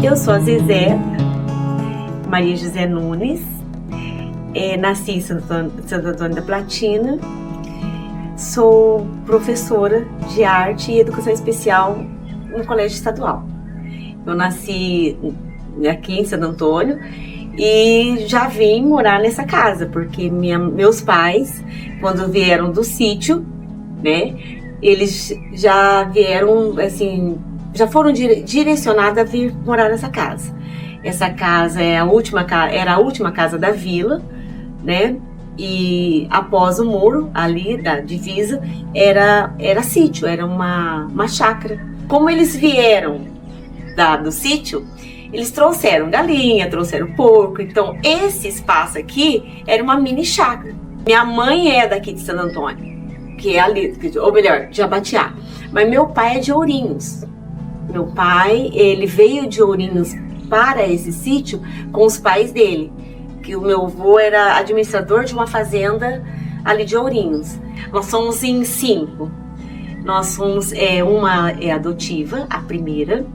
Eu sou a Zezé, Maria José Nunes, nasci em Santo Antônio da Platina, sou professora de arte e educação especial no colégio estadual. Eu nasci aqui em Santo Antônio e já vim morar nessa casa, porque meus pais, quando vieram do sítio, né, eles já vieram, assim, já foram direcionados a vir morar nessa casa. Essa casa era a última casa da vila, né? E após o muro ali da divisa era sítio, era uma chácara. Como eles vieram do sítio, eles trouxeram galinha, trouxeram porco. Então esse espaço aqui era uma mini chácara. Minha mãe é daqui de Santo Antônio, que é ali, ou melhor, de Abatiá. Mas meu pai é de Ourinhos. Meu pai, ele veio de Ourinhos para esse sítio com os pais dele, que o meu avô era administrador de uma fazenda ali de Ourinhos. Nós somos em 5. Nós somos, uma é adotiva, a primeira,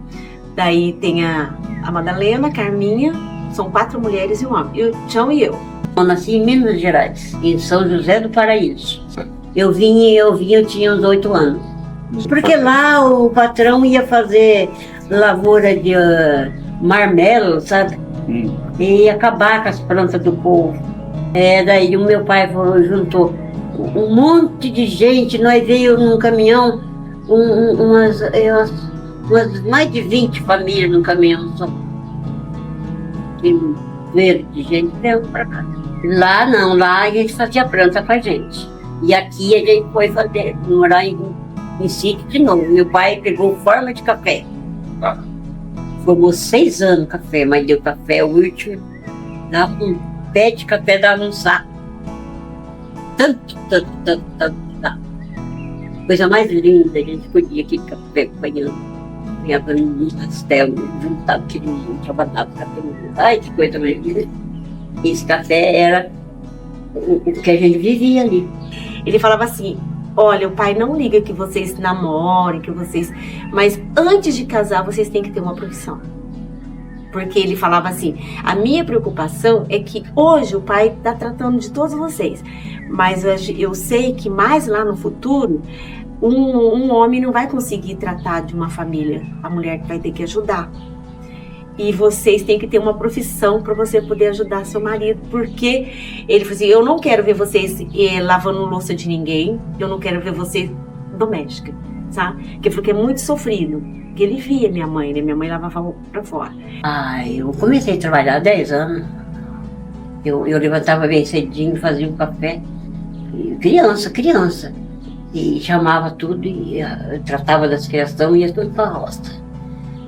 daí tem a Madalena, a Carminha, são 4 mulheres e um homem, o Tião e eu. Eu nasci em Minas Gerais, em São José do Paraíso. Eu tinha uns 8 anos. Porque lá o patrão ia fazer lavoura de marmelo, sabe? E ia acabar com as plantas do povo. Daí o meu pai juntou um monte de gente, nós veio num caminhão, umas mais de 20 famílias num caminhão só. Veio de gente veio pra cá. Lá não, lá a gente fazia planta com a gente. E aqui a gente foi morar em sítio de novo. Meu pai pegou forma de café. Formou 6 anos café, mas deu café, o último dava um pé de café, dava um saco. Tanto. Coisa mais linda, a gente podia aqui café acompanhando. Punhava no pastel, juntava aquele mundo, trabalhava café. Ai, que coisa mais linda. Esse café era o que a gente vivia ali. Ele falava assim: olha, o pai não liga que vocês namorem, mas antes de casar vocês têm que ter uma profissão. Porque ele falava assim: a minha preocupação é que hoje o pai está tratando de todos vocês, mas eu sei que mais lá no futuro um homem não vai conseguir tratar de uma família, a mulher que vai ter que ajudar. E vocês têm que ter uma profissão para você poder ajudar seu marido, porque ele falou assim: eu não quero ver vocês lavando louça de ninguém, eu não quero ver vocês doméstica, sabe? Porque ele falou que é muito sofrido, que ele via minha mãe, né? Minha mãe lavava para fora. Eu comecei a trabalhar há 10 anos. Eu levantava bem cedinho, fazia um café, criança, e chamava tudo, e tratava das criações e ia tudo para a roça.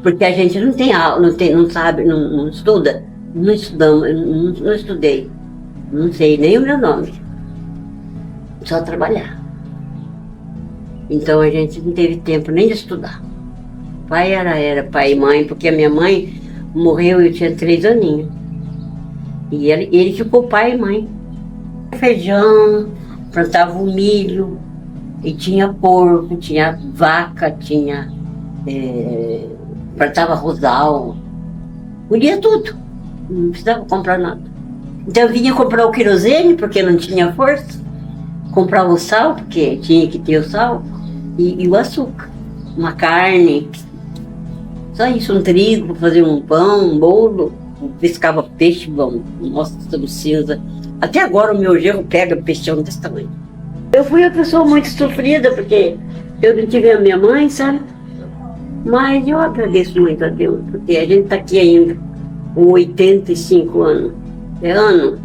Porque a gente não tem aula, não sabe, não estuda. Não estudamos, não estudei. Não sei nem o meu nome. Só trabalhar. Então a gente não teve tempo nem de estudar. Pai era pai e mãe, porque a minha mãe morreu, eu tinha 3 aninhos. E ele ficou pai e mãe. Feijão, plantava o milho, e tinha porco, tinha vaca, tinha... plantava rosal, colhia tudo, não precisava comprar nada. Então eu vinha comprar o querosene, porque não tinha força, comprava o sal, porque tinha que ter o sal, e o açúcar, uma carne, só isso, um trigo para fazer um pão, um bolo, pescava peixe, bom, nossa, tudo cinza. Até agora o meu genro pega peixão desse tamanho. Eu fui uma pessoa muito sofrida, porque eu não tive a minha mãe, sabe? Mas eu agradeço muito a Deus, porque a gente está aqui ainda com 85 anos. É ano.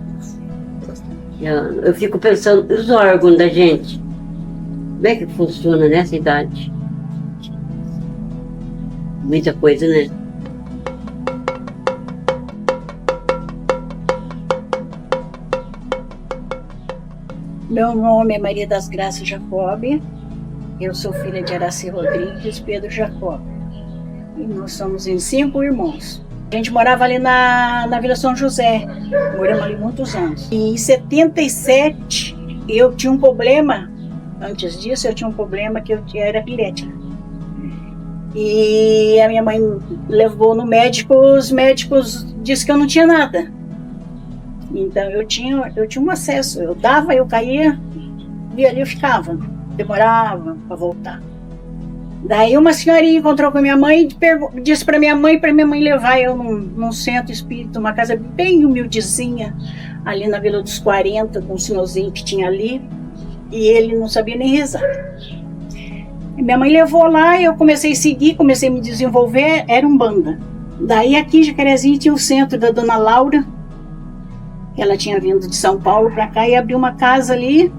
Eu fico pensando, os órgãos da gente, como é que funciona nessa idade? Muita coisa, né? Meu nome é Maria das Graças Jacob. Eu sou filha de Araci Rodrigues e Pedro Jacob. E nós somos em 5 irmãos. A gente morava ali na Vila São José. Moramos ali muitos anos. E em 77, eu tinha um problema. Antes disso, eu tinha um problema que eu era epilética. E a minha mãe levou no médico, os médicos disseram que eu não tinha nada. Então eu tinha um acesso, eu dava, eu caía e ali eu ficava, demorava para voltar. Daí uma senhorinha encontrou com a minha mãe e disse para minha mãe levar eu num centro espírita, uma casa bem humildezinha, ali na Vila dos 40, com um senhorzinho que tinha ali, e ele não sabia nem rezar. Minha mãe levou lá, eu comecei a seguir, comecei a me desenvolver, era um banda. Daí aqui em Jacarezinho tinha o centro da Dona Laura, ela tinha vindo de São Paulo para cá e abriu uma casa ali.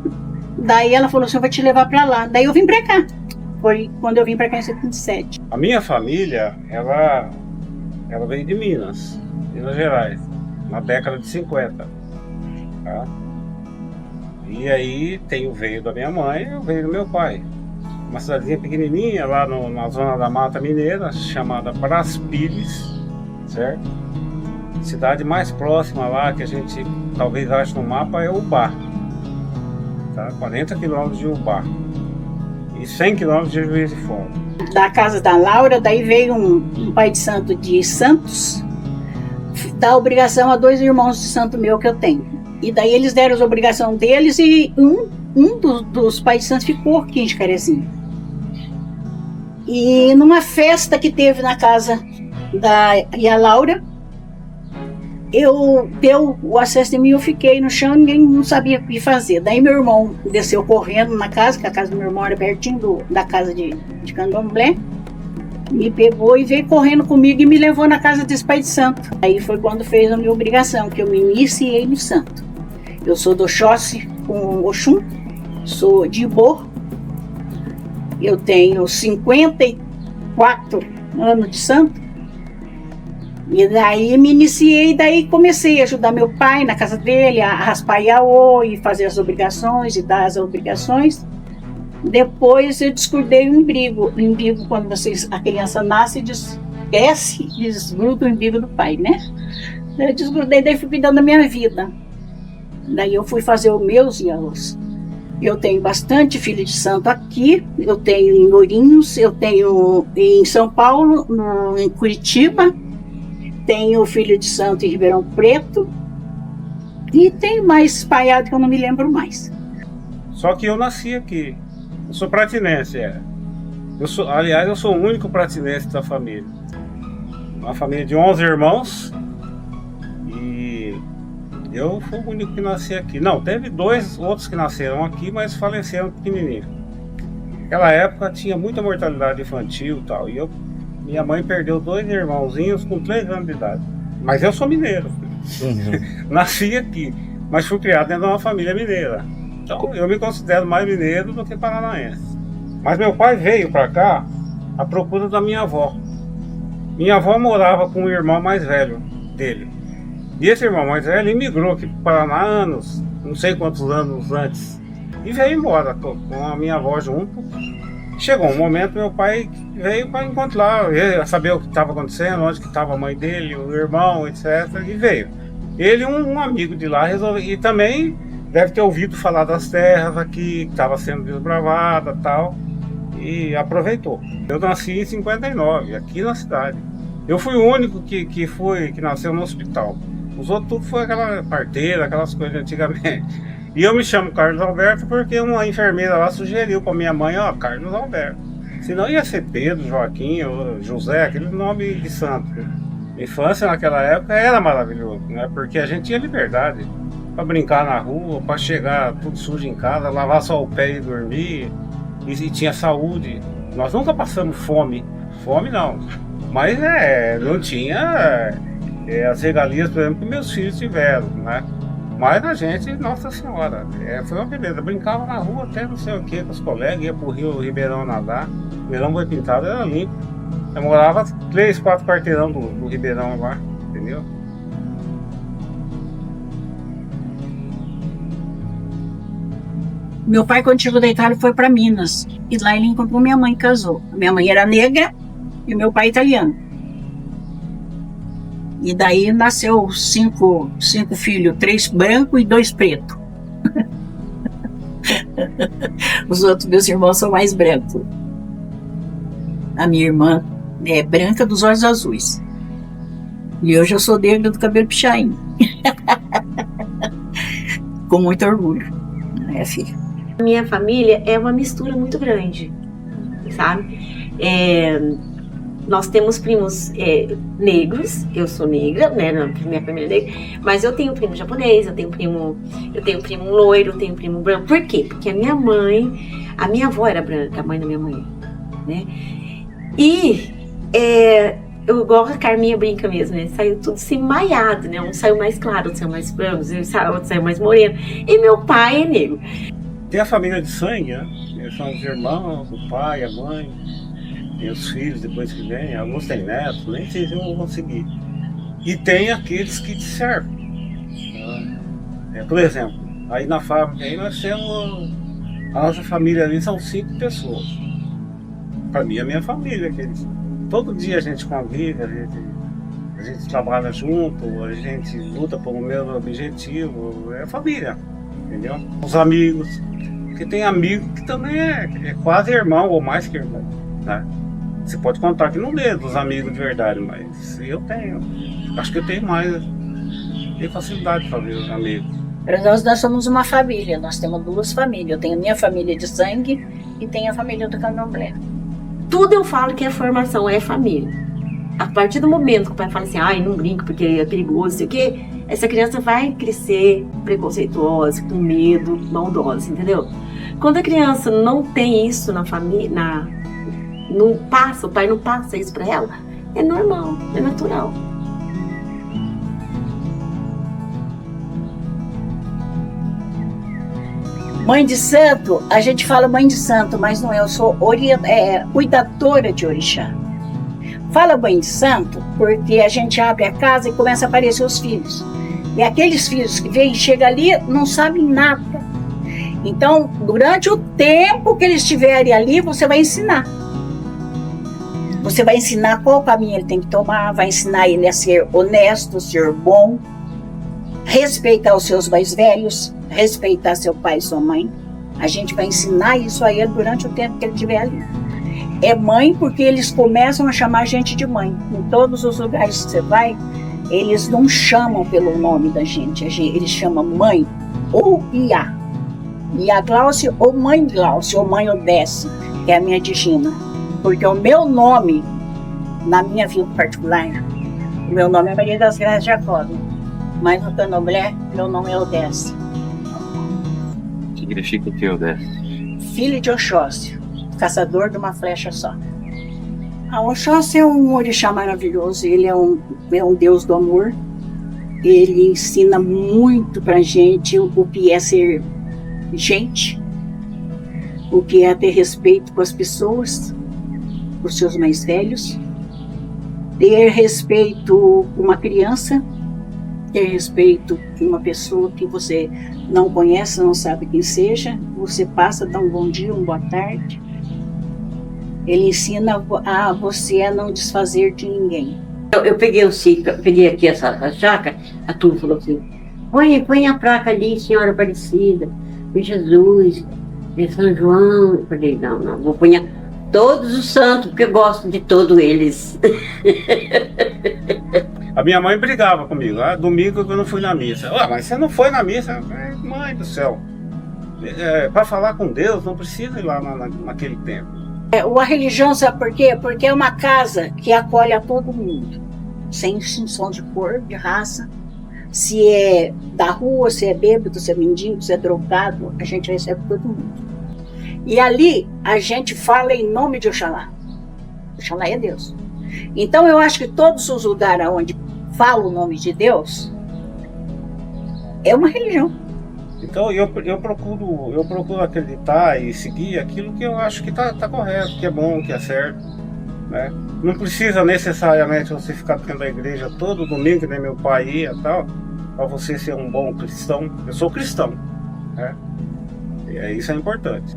Daí ela falou assim, eu vou te levar para lá. Daí eu vim para cá, foi quando eu vim para cá em 77. A minha família, ela veio de Minas Gerais, na década de 50. Tá? E aí tem o veio da minha mãe e o veio do meu pai. Uma cidadezinha pequenininha lá na zona da Mata Mineira, chamada Brás Pires, certo? Cidade mais próxima lá, que a gente talvez ache no mapa, é Ubá, tá? 40 quilômetros de Ubá e 100 quilômetros de Juiz de Fora. Da casa da Laura, daí veio um pai de santo de Santos, dar obrigação a 2 irmãos de santo meu que eu tenho. E daí eles deram as obrigações deles e um dos pais de santo ficou aqui em Jacarezinho. E numa festa que teve na casa da Laura, deu o acesso de mim, eu fiquei no chão, ninguém não sabia o que fazer. Daí meu irmão desceu correndo na casa, que a casa do meu irmão era pertinho da casa de Candomblé, me pegou e veio correndo comigo e me levou na casa desse pai de santo. Aí foi quando fez a minha obrigação, que eu me iniciei no santo. Eu sou do Oxóssi com Oxum, sou de Ibô, eu tenho 54 anos de santo, e daí me iniciei, daí comecei a ajudar meu pai na casa dele, a raspar iaô e fazer as obrigações e dar as obrigações. Depois eu desgrudei o umbigo, quando a criança nasce, desgruda o umbigo do pai, né? Eu desgrudei, daí fui cuidando da minha vida. Daí eu fui fazer os meus iaôs. Eu tenho bastante filho de santo aqui, eu tenho em Ourinhos, eu tenho em São Paulo, em Curitiba, tenho filho de santo em Ribeirão Preto e tenho mais espalhado que eu não me lembro mais. Só que eu nasci aqui, eu sou pratinense, aliás, eu sou o único pratinense da família. Uma família de 11 irmãos e eu fui o único que nasci aqui. Não, teve 2 outros que nasceram aqui, mas faleceram pequenininhos. Naquela época tinha muita mortalidade infantil e tal, e minha mãe perdeu 2 irmãozinhos com 3 anos de idade. Mas eu sou mineiro, nasci aqui, mas fui criado dentro de uma família mineira. Então eu me considero mais mineiro do que paranaense. Mas meu pai veio para cá à procura da minha avó. Minha avó morava com o irmão mais velho dele. E esse irmão mais velho imigrou aqui para o Paraná anos, não sei quantos anos antes, e veio embora com a minha avó junto. Chegou um momento, meu pai veio para encontrar, saber o que estava acontecendo, onde que estava a mãe dele, o irmão, etc. E veio. Ele e um amigo de lá resolveu, e também deve ter ouvido falar das terras aqui, que estava sendo desbravada e tal, e aproveitou. Eu nasci em 59, aqui na cidade. Eu fui o único que nasceu no hospital. Os outros tudo foi aquela parteira, aquelas coisas de antigamente. E eu me chamo Carlos Alberto porque uma enfermeira lá sugeriu para minha mãe, Carlos Alberto. Senão ia ser Pedro, Joaquim, ou José, aquele nome de santo. Minha infância naquela época era maravilhoso, né? Porque a gente tinha liberdade para brincar na rua, para chegar tudo sujo em casa, lavar só o pé e dormir. E tinha saúde. Nós nunca passamos fome. Fome não. Mas não tinha as regalias, por exemplo, que meus filhos tiveram, né? Mas a gente, Nossa Senhora, foi uma beleza. Brincava na rua até não sei o que com os colegas, ia pro Rio Ribeirão nadar. O Ribeirão Boi Pintado era limpo. Eu morava 3, 4 quarteirão do Ribeirão lá, entendeu? Meu pai, quando chegou da Itália, foi para Minas. E lá ele encontrou minha mãe e casou. Minha mãe era negra e meu pai italiano. E daí nasceu cinco filhos, 3 brancos e 2 pretos. Os outros meus irmãos são mais brancos. A minha irmã é branca dos olhos azuis. E hoje eu sou negra do cabelo pichain. Com muito orgulho, né, filha? A minha família é uma mistura muito grande, sabe? Nós temos primos negros, eu sou negra, né? Minha família é negra, mas eu tenho primo japonês, eu tenho primo loiro, eu tenho primo branco. Por quê? Porque a minha avó era branca, a mãe da minha mãe, né? E eu igual a Carminha brinca mesmo, né? Saiu tudo assim maiado, né? Um saiu mais claro, outro saiu mais branco, outro saiu mais moreno. E meu pai é negro. Tem a família de sangue, né? São os irmãos, o pai, a mãe, tem os filhos depois que vem, alguns têm netos, nem sei se eu vou conseguir. E tem aqueles que te servem. Por exemplo, aí na fábrica aí nós temos. A nossa família ali são 5 pessoas. Para mim, a minha família, todo dia a gente convive, a gente trabalha junto, a gente luta por um mesmo objetivo, é família, entendeu? Os amigos, porque tem amigo que também é quase irmão ou mais que irmão, né? Você pode contar que não lê dos amigos de verdade, mas eu tenho, acho que eu tenho facilidade de fazer os amigos. Nós somos uma família, nós temos 2 famílias, eu tenho a minha família de sangue e tenho a família do candomblé. Tudo eu falo que é formação, é família. A partir do momento que o pai fala assim, ai, não brinco porque é perigoso, sei o quê, essa criança vai crescer preconceituosa, com medo, maldosa, entendeu? Quando a criança não tem isso na família, o pai não passa isso pra ela, é normal, é natural. Mãe de santo, a gente fala mãe de santo, mas não é, eu sou cuidadora de orixá. Fala mãe de santo porque a gente abre a casa e começa a aparecer os filhos. E aqueles filhos que vêm, chegam ali, não sabem nada. Então, durante o tempo que eles estiverem ali, você vai ensinar. Você vai ensinar qual caminho ele tem que tomar, vai ensinar ele a ser honesto, ser bom, respeitar os seus mais velhos, respeitar seu pai e sua mãe. A gente vai ensinar isso a ele durante o tempo que ele estiver ali. É mãe porque eles começam a chamar a gente de mãe. Em todos os lugares que você vai, eles não chamam pelo nome da gente. Eles chamam mãe ou Iá. Iá Glaucia ou mãe Glaucia, ou mãe Odesse, que é a minha Digina. Porque o meu nome, na minha vida particular, o meu nome é Maria das Graças Jacob. Mas no candomblé, meu nome é Odesse. Significa o que, Odesse? Filho de Oxóssi, caçador de uma flecha só. A Oxóssi é um orixá maravilhoso, ele é um deus do amor. Ele ensina muito pra gente o que é ser gente, o que é ter respeito com as pessoas, com os seus mais velhos, ter respeito com uma criança, ter respeito com uma pessoa que você não conhece, não sabe quem seja, você passa, dá um bom dia, uma boa tarde. Ele ensina a você a não desfazer de ninguém. Eu peguei peguei aqui essa chácara, a turma falou assim, põe a placa ali, Senhora Aparecida, Jesus, São João. Eu falei, não, vou pôr todos os santos, porque eu gosto de todos eles. A minha mãe brigava comigo, domingo eu não fui na missa. Mas você não foi na missa? Mãe do céu, para falar com Deus não precisa ir lá naquele tempo. A religião, sabe por quê? Porque é uma casa que acolhe a todo mundo, sem distinção de cor, de raça. Se é da rua, se é bêbado, se é mendigo, se é drogado, a gente recebe todo mundo. E ali a gente fala em nome de Oxalá. Oxalá é Deus. Então eu acho que todos os lugares onde fala o nome de Deus é uma religião. Então eu procuro acreditar e seguir aquilo que eu acho que tá correto, que é bom, que é certo, né? Não precisa necessariamente você ficar dentro da igreja todo domingo, que nem meu pai ia e tal, para você ser um bom cristão. Eu sou cristão, né? E isso é importante.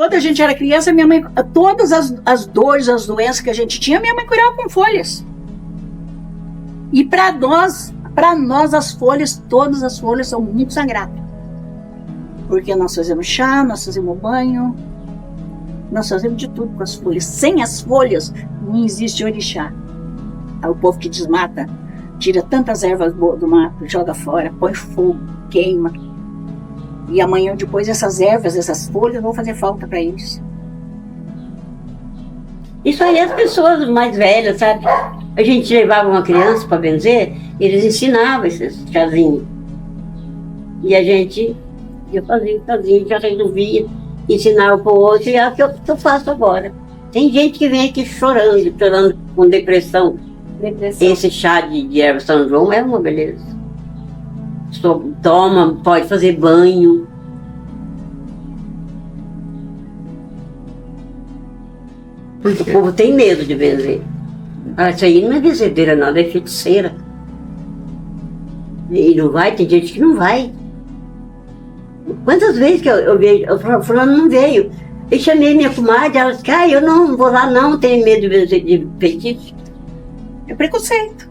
Quando a gente era criança, minha mãe, todas as dores, as doenças que a gente tinha, minha mãe curava com folhas. E para nós as folhas, todas as folhas são muito sagradas. Porque nós fazemos chá, nós fazemos banho, nós fazemos de tudo com as folhas. Sem as folhas, não existe orixá. Aí o povo que desmata, tira tantas ervas do mato, joga fora, põe fogo, queima. E amanhã depois essas ervas, essas folhas vão fazer falta para eles. Isso aí as pessoas mais velhas, sabe? A gente levava uma criança para benzer, eles ensinavam esses chazinhos. E a gente ia fazendo chazinho, já resolvia, ensinava para o outro, e é o que eu faço agora. Tem gente que vem aqui chorando com depressão. Esse chá de erva São João é uma beleza. Toma, pode fazer banho. O povo tem medo de benzer. Isso aí não é benzedeira, não, é feiticeira. E não vai, tem gente que não vai. Quantas vezes que eu vejo, fulano não veio. Eu chamei minha comadre, ela disse, eu não vou lá não, tenho medo de benzer de feitiço. É preconceito.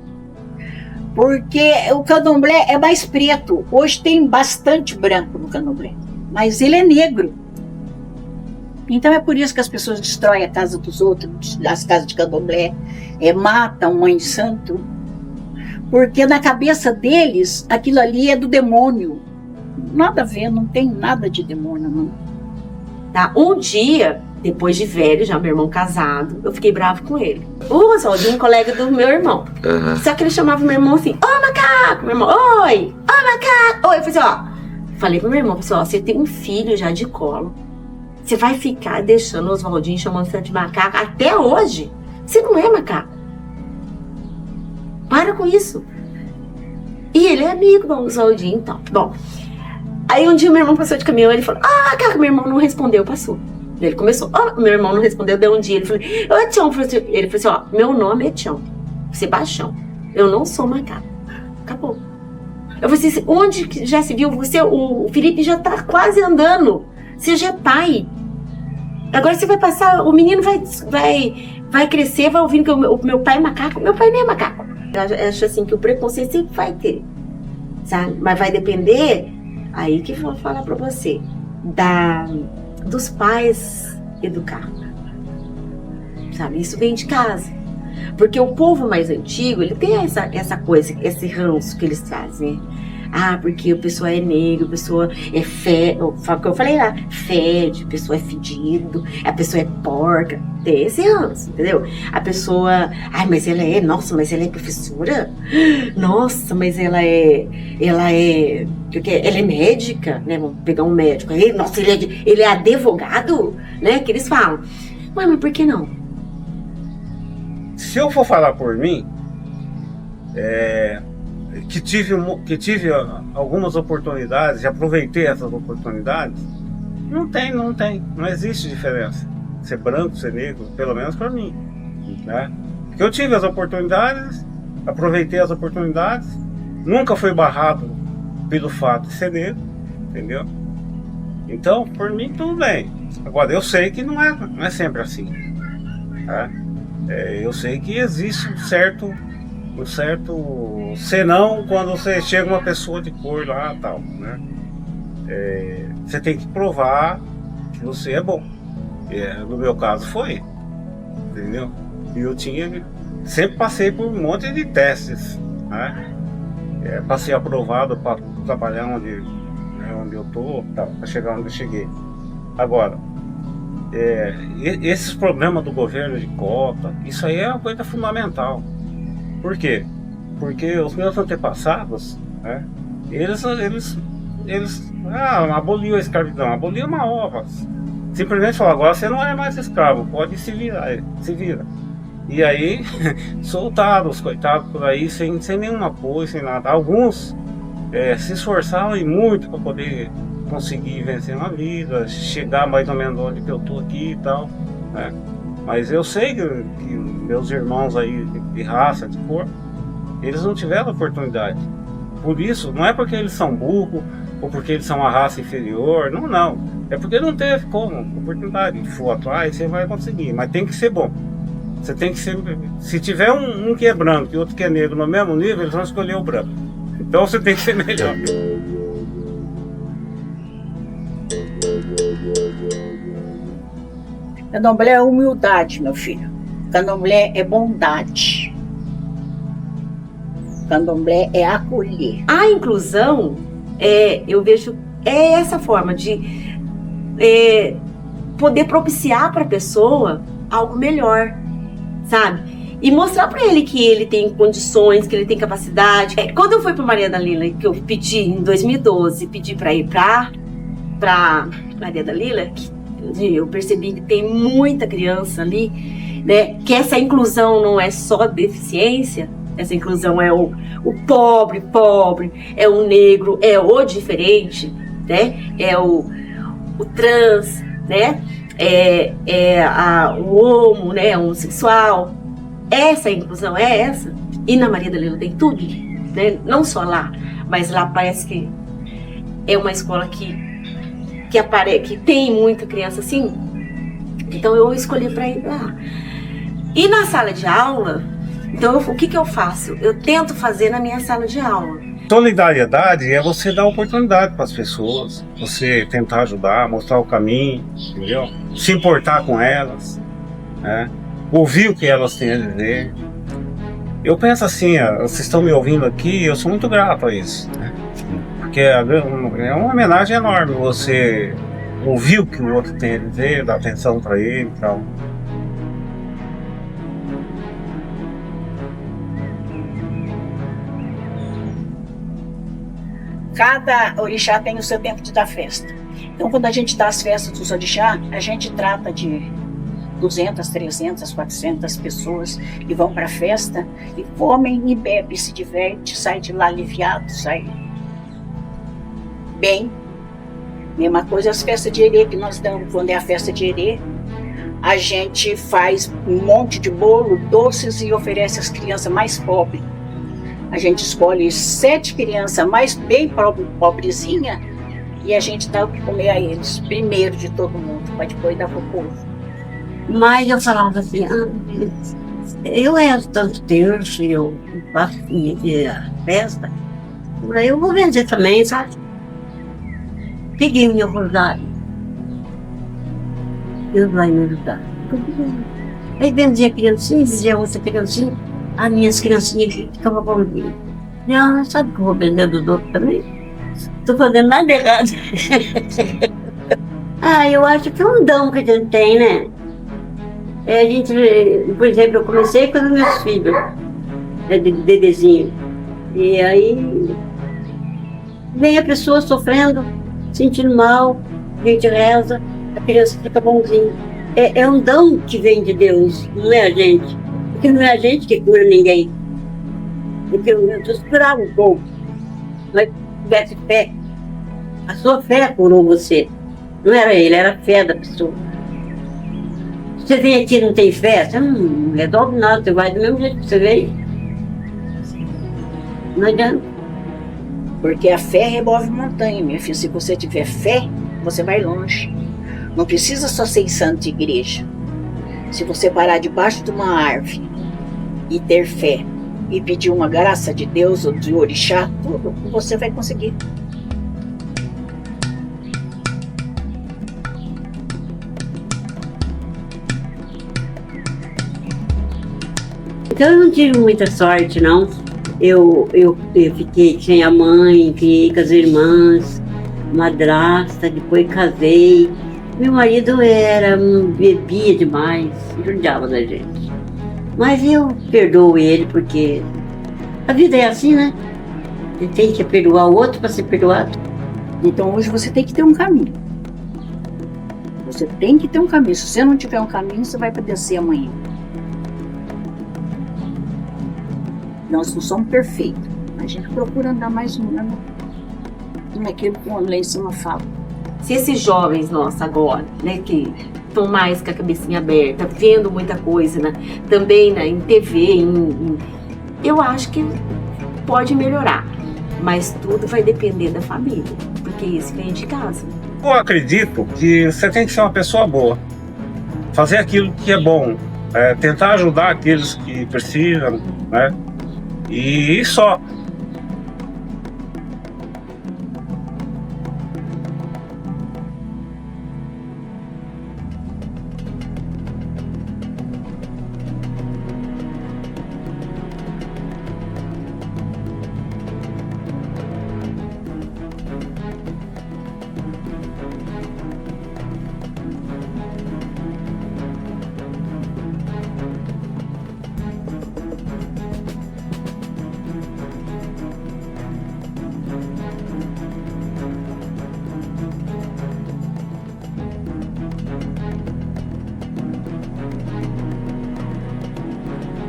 Porque o candomblé é mais preto. Hoje tem bastante branco no candomblé, mas ele é negro. Então é por isso que as pessoas destroem a casa dos outros, as casas de candomblé, matam mãe de santo. Porque na cabeça deles, aquilo ali é do demônio. Nada a ver, não tem nada de demônio, não. Tá? Um dia, depois de velho, já meu irmão casado, eu fiquei bravo com ele. O Oswaldinho, um colega do meu irmão. Uhum. Só que ele chamava meu irmão assim, ô macaco! Meu irmão, oi! Ô macaco! Oi! Eu falei assim, falei pro meu irmão, você tem um filho já de colo. Você vai ficar deixando o Oswaldinho chamando você de macaco até hoje? Você não é macaco. Para com isso. E ele é amigo do Oswaldinho, então. Bom, aí um dia meu irmão passou de caminhão, ele falou, macaco, meu irmão não respondeu, passou. Ele começou, meu irmão não respondeu, deu um dia, ele falou, Tião, ele falou assim, meu nome é Tião, Sebastião, eu não sou macaco. Acabou. Eu falei assim, onde que já se viu? O Felipe já tá quase andando, você já é pai. Agora você vai passar, o menino vai crescer, vai ouvindo que o meu pai é macaco, meu pai nem é macaco. Eu acho assim que o preconceito sempre vai ter, sabe? Mas vai depender, aí que eu vou falar pra você, dos pais educar, sabe? Isso vem de casa. Porque o povo mais antigo, ele tem essa coisa, esse ranço que eles trazem, né? Porque a pessoa é negra, a pessoa é o que eu falei lá, fede, a pessoa é fedido, a pessoa é porca, tem esse ranço, entendeu? A pessoa, mas ela é professora? Nossa, mas ela é médica, né? Vamos pegar um médico, nossa, ele é advogado, né? Que eles falam. Mas por que não? Se eu for falar por mim, que tive algumas oportunidades, já aproveitei essas oportunidades, não existe diferença. Ser branco, ser negro, pelo menos para mim, né? Porque eu tive as oportunidades, aproveitei as oportunidades, nunca fui barrado pelo fato de ser negro, entendeu? Então, por mim, tudo bem. Agora, eu sei que não é sempre assim, tá? Eu sei que existe um certo senão quando você chega uma pessoa de cor lá e tal, né? Você tem que provar que você é bom. No meu caso foi, entendeu? E eu sempre passei por um monte de testes, né? Passei aprovado para trabalhar onde eu tô, para chegar onde eu cheguei. Agora, esses problemas do governo de cota, isso aí é uma coisa fundamental. Por quê? Porque os meus antepassados, né, eles aboliu a escravidão, aboliu uma obra. Simplesmente falaram, agora você não é mais escravo, pode se vira. E aí, soltaram os coitados por aí, sem nenhum apoio, sem nada. Alguns se esforçaram e muito para poder conseguir vencer na vida, chegar mais ou menos onde que eu tô aqui e tal, né? Mas eu sei que meus irmãos aí de raça, de cor, eles não tiveram oportunidade. Por isso, não é porque eles são burros ou porque eles são uma raça inferior, não. É porque não teve como, oportunidade. Se for atrás, você vai conseguir, mas tem que ser bom. Você tem que ser. Se tiver um que é branco e outro que é negro no mesmo nível, eles vão escolher o branco. Então você tem que ser melhor. Candomblé é humildade, meu filho. Candomblé é bondade. Candomblé é acolher. A inclusão, eu vejo, é essa forma de poder propiciar para a pessoa algo melhor, sabe? E mostrar para ele que ele tem condições, que ele tem capacidade. Quando eu fui para Maria da Lila, que eu pedi em 2012, pedi para ir para Maria da Lila, eu percebi que tem muita criança ali, né? Que essa inclusão não é só deficiência, essa inclusão é o pobre, é o negro, é o diferente, né? É o trans, né? O homo, né? O homossexual. Essa inclusão é essa. E na Maria da Lila tem tudo, né? Não só lá, mas lá parece que é uma escola que tem muita criança assim. Então eu escolhi para ir lá. E na sala de aula, então o que eu faço? Eu tento fazer na minha sala de aula. Solidariedade é você dar oportunidade para as pessoas, você tentar ajudar, mostrar o caminho, entendeu? Se importar com elas, né? Ouvir o que elas têm a dizer. Eu penso assim, vocês estão me ouvindo aqui, eu sou muito grato a isso, né? Porque é uma homenagem enorme você ouvir o que o outro tem a dizer, dar atenção para ele e tal. Cada orixá tem o seu tempo de dar festa. Então, quando a gente dá as festas dos orixá, a gente trata de 200, 300, 400 pessoas que vão para a festa e comem e bebem, se diverte, sai de lá aliviado, sai bem. Mesma coisa as festas de Herê que nós damos. Quando é a festa de Herê, a gente faz um monte de bolo, doces e oferece às crianças mais pobres. A gente escolhe 7 crianças mais bem pobrezinhas e a gente dá o que comer a eles, primeiro de todo mundo, para depois dar para o povo. Mas eu falava assim, eu era tanto terço, eu faço a festa, eu vou vender também, sabe? Peguei o meu rosário. Deus vai me ajudar. Aí vendia criancinha, dizia outra criancinha, as minhas criancinhas ficavam comigo. Sabe que eu vou vender dos outros também? Estou fazendo nada errado. Eu acho que é um dom que a gente tem, né? A gente, por exemplo, eu comecei com os meus filhos, de bebezinho. E aí vem a pessoa sofrendo, sentindo mal, a gente reza, a criança fica bonzinha. É um dom que vem de Deus, não é a gente. Porque não é a gente que cura ninguém. Porque Jesus curava um pouco. Mas tivesse fé. A sua fé curou você. Não era ele, era a fé da pessoa. Você vem aqui e não tem fé, você não resolve nada, você vai do mesmo jeito que você veio. Não adianta. Porque a fé remove montanha, minha filha. Se você tiver fé, você vai longe. Não precisa só ser santo de igreja. Se você parar debaixo de uma árvore e ter fé e pedir uma graça de Deus ou de orixá, tudo, você vai conseguir. Então eu não tive muita sorte, não. Eu fiquei sem a mãe, fiquei com as irmãs, madrasta, depois casei. Meu marido bebia demais, judiava da gente. Mas eu perdoo ele porque a vida é assim, né? Você tem que perdoar o outro para ser perdoado. Então hoje você tem que ter um caminho. Você tem que ter um caminho. Se você não tiver um caminho, você vai padecer amanhã. Nós não somos perfeitos. A gente procura andar mais humano naquilo que lá em cima fala. Se esses jovens nossos agora, né, que estão mais com a cabecinha aberta, vendo muita coisa, né, também né, em TV, eu acho que pode melhorar. Mas tudo vai depender da família, porque isso vem de casa. Eu acredito que você tem que ser uma pessoa boa, fazer aquilo que é bom, tentar ajudar aqueles que precisam, né? E só.